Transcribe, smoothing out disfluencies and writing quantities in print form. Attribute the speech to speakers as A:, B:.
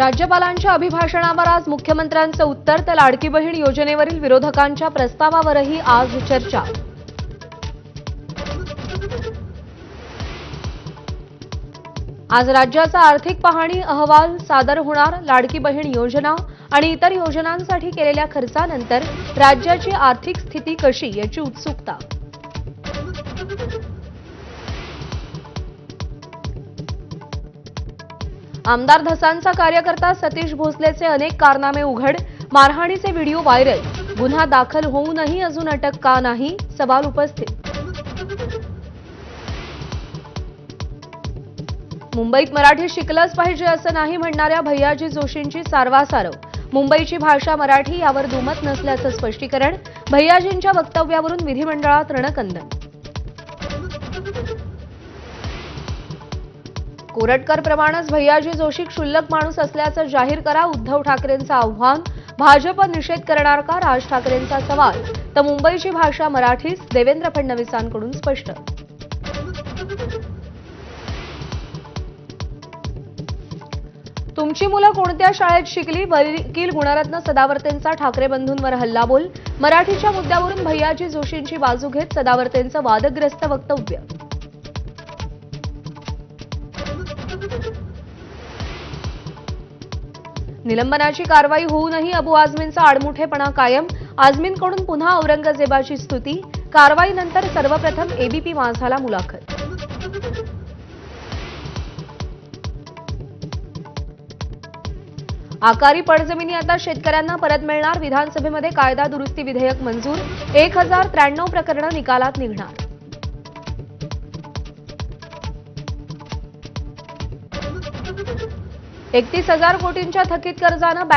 A: राज्यपालांच्या अभिभाषणावर आज मुख्यमंत्र्यांचं उत्तर तर लाडकी बहीण योजनेवरील विरोधकांच्या प्रस्तावावरही आज चर्चा। आज राज्याचा आर्थिक पाहणी अहवाल सादर होणार। लाडकी बहीण योजना आणि इतर योजनांसाठी केलेल्या खर्चानंतर राज्याची आर्थिक स्थिती कशी याची उत्सुकता। आमदार धसांचा कार्यकर्ता सतीश भोसलेचे अनेक कारनामे उघड। मारहाणीचे व्हिडिओ व्हायरल। गुन्हा दाखल होऊनही अजून अटक का नाही, सवाल उपस्थित। मुंबईत मराठी शिकलंच पाहिजे असं नाही म्हणणाऱ्या भैयाजी जोशींची सारवासारव। मुंबईची भाषा मराठी यावर दुमत नसल्याचं स्पष्टीकरण। भैयाजींच्या वक्तव्यावरून विधिमंडळात रणकंदन। कोरटकर प्रमाणेच भैयाजी जोशी क्षुल्लक माणूस असल्याचं जाहीर करा, उद्धव ठाकरेंचं आव्हान। भाजप निषेध करणार का, राज ठाकरेंचा सवाल। तर मुंबईची भाषा मराठीच, देवेंद्र फडणवीसांकडून स्पष्ट। तुमची मुलं कोणत्या शाळेत शिकली, वकील गुणरत्न सदावर्तेंचा ठाकरे बंधूंवर हल्लाबोल। मराठीच्या मुद्द्यावरून भैयाजी जोशींची बाजू घेत सदावर्तेंचं वादग्रस्त वक्तव्य। निलंबनाची कारवाई होऊनही अबू आझमींचा आडमुठेपणा कायम। आझमींकडून पुन्हा औरंगजेबाची स्तुती। कारवाईनंतर सर्वप्रथम एबीपी माझाला मुलाखत। आकारी पडजमिनी आता शेतकऱ्यांना परत मिळणार। विधानसभेमध्ये कायदा दुरुस्ती विधेयक मंजूर। 1093 प्रकरणं निकालात निघणार। 31,000 कोटींच्या थकीत कर्जानं